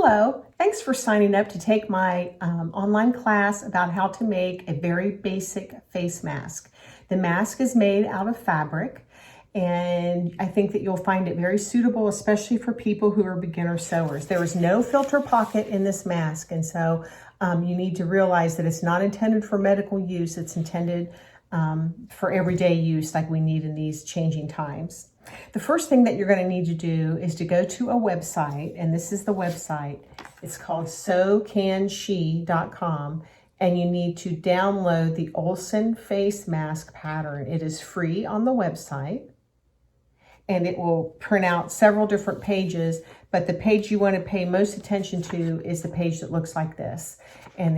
Hello, thanks for signing up to take my online class about how to make a very basic face mask. The mask is made out of fabric, and I think that you'll find it very suitable, especially for people who are beginner sewers. There is no filter pocket in this mask, and so you need to realize that it's not intended for medical use. It's intended for everyday use like we need in these changing times. The first thing that you're going to need to do is to go to a website, and this is the website. It's called sewcanshe.com, and you need to download the Olsen face mask pattern. It is free on the website, and it will print out several different pages, but the page you want to pay most attention to is the page that looks like this. And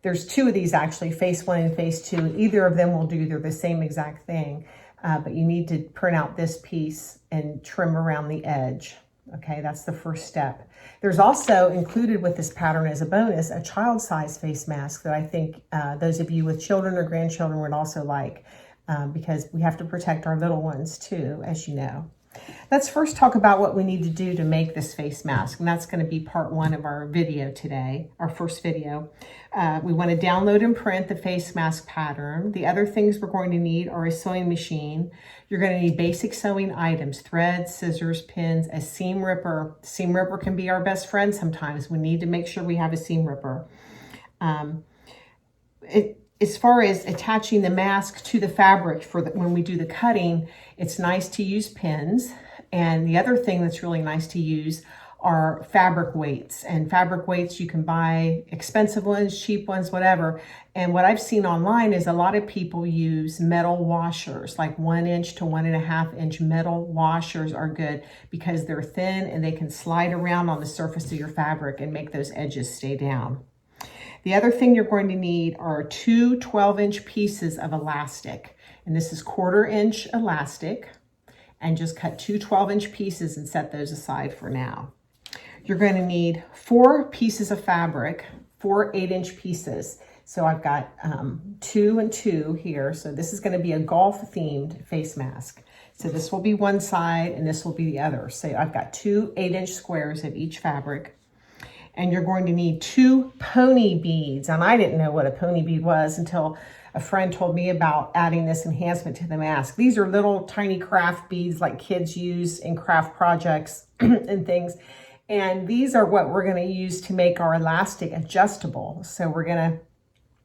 there's two of these actually, face one and face two. Either of them will do, they're the same exact thing. But you need to print out this piece and trim around the edge. Okay, that's the first step. There's also included with this pattern as a bonus, a child-size face mask that I think those of you with children or grandchildren would also like, because we have to protect our little ones too, as you know. Let's first talk about what we need to do to make this face mask, and that's going to be part one of our video today, our first video. We want to download and print the face mask pattern. The other things we're going to need are a sewing machine. You're going to need basic sewing items, thread, scissors, pins, a seam ripper. Seam ripper can be our best friend sometimes. We need to make sure we have a seam ripper. As far as attaching the mask to the fabric when we do the cutting, it's nice to use pins. And the other thing that's really nice to use are fabric weights. And fabric weights, you can buy expensive ones, cheap ones, whatever. And what I've seen online is a lot of people use metal washers, like 1 inch to 1.5 inch metal washers are good because they're thin and they can slide around on the surface of your fabric and make those edges stay down. The other thing you're going to need are two 12-inch pieces of elastic. And this is 1/4 inch elastic. And just cut two 12-inch pieces and set those aside for now. You're going to need 4 pieces of fabric, 4 8-inch pieces. So I've got 2 and 2 here. So this is going to be a golf-themed face mask. So this will be one side and this will be the other. So I've got 2 8-inch squares of each fabric. And you're going to need 2 pony beads. And I didn't know what a pony bead was until a friend told me about adding this enhancement to the mask. These are little tiny craft beads like kids use in craft projects and things. And these are what we're going to use to make our elastic adjustable. So we're going to,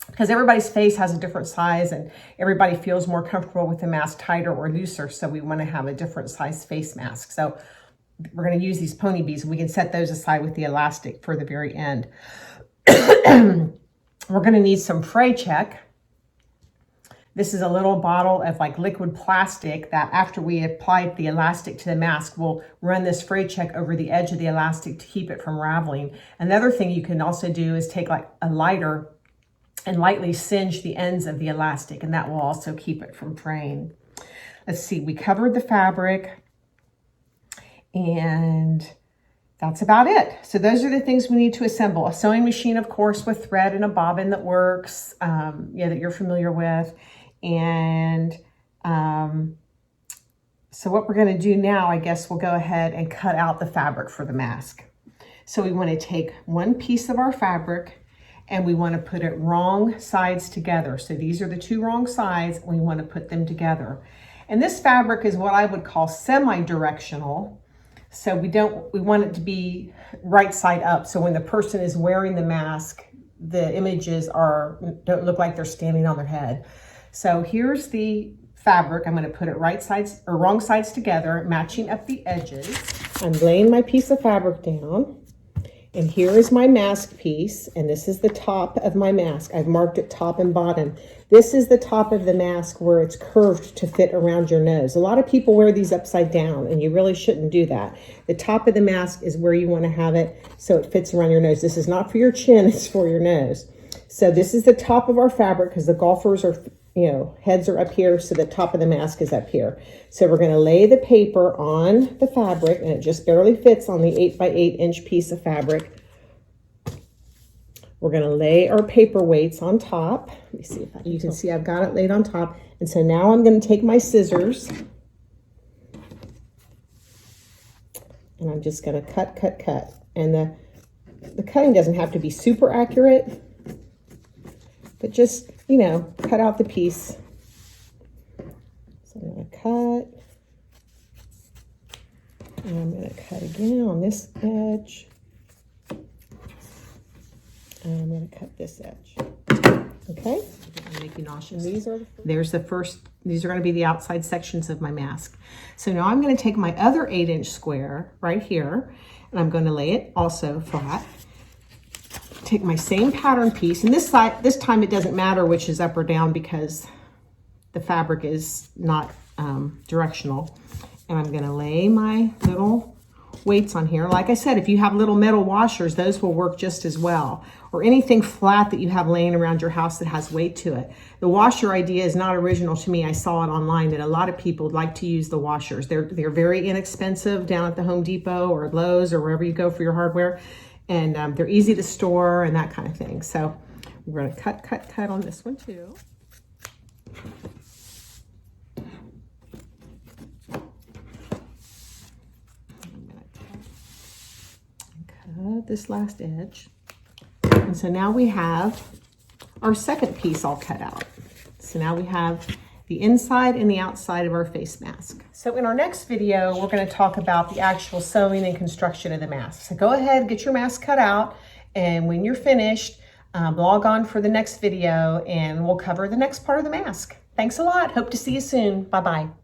because everybody's face has a different size and everybody feels more comfortable with the mask tighter or looser. So we want to have a different size face mask. So we're going to use these pony beads, and we can set those aside with the elastic for the very end. We're going to need some Fray check. This is a little bottle of like liquid plastic that after we apply the elastic to the mask, we'll run this Fray check over the edge of the elastic to keep it from raveling. Another thing you can also do is take like a lighter and lightly singe the ends of the elastic, and that will also keep it from fraying. Let's see, we covered the fabric. And that's about it. So those are the things we need to assemble. A sewing machine, of course, with thread and a bobbin that works, that you're familiar with. And so what we're going to do now, I guess we'll go ahead and cut out the fabric for the mask. So we want to take one piece of our fabric and we want to put it wrong sides together. So these are the 2 wrong sides, and we want to put them together. And this fabric is what I would call semi-directional. So we want it to be right side up. So when the person is wearing the mask, the images don't look like they're standing on their head. So here's the fabric. I'm going to put it wrong sides together, matching up the edges. I'm laying my piece of fabric down. And here is my mask piece, and this is the top of my mask. I've marked it top and bottom. This is the top of the mask where it's curved to fit around your nose. A lot of people wear these upside down, and you really shouldn't do that. The top of the mask is where you want to have it so it fits around your nose. This is not for your chin, it's for your nose. So this is the top of our fabric because the golfers are, heads are up here, so the top of the mask is up here. So we're going to lay the paper on the fabric, and it just barely fits on the 8 by 8 inch piece of fabric. We're going to lay our paper weights on top. Let me see if you can see I've got it laid on top. And so now I'm going to take my scissors, and I'm just going to cut. And the cutting doesn't have to be super accurate, but just, you know, cut out the piece. So I'm going to cut, and I'm going to cut again on this edge, and I'm going to cut this edge. Okay, make you nauseous. These are these are going to be the outside sections of my mask. So now I'm going to take my other 8-inch square right here, and I'm going to lay it also flat. Take my same pattern piece, and this time it doesn't matter which is up or down because the fabric is not directional. And I'm going to lay my little weights on here. Like I said, if you have little metal washers, those will work just as well. Or anything flat that you have laying around your house that has weight to it. The washer idea is not original to me. I saw it online that a lot of people like to use the washers. They're very inexpensive down at the Home Depot or Lowe's or wherever you go for your hardware. And they're easy to store and that kind of thing. So we're going to cut on this one too. Cut this last edge. And so now we have our second piece all cut out. So now we have the inside and the outside of our face mask. So in our next video, we're going to talk about the actual sewing and construction of the mask. So go ahead, get your mask cut out, and when you're finished, log on for the next video and we'll cover the next part of the mask. Thanks a lot. Hope to see you soon. Bye-bye.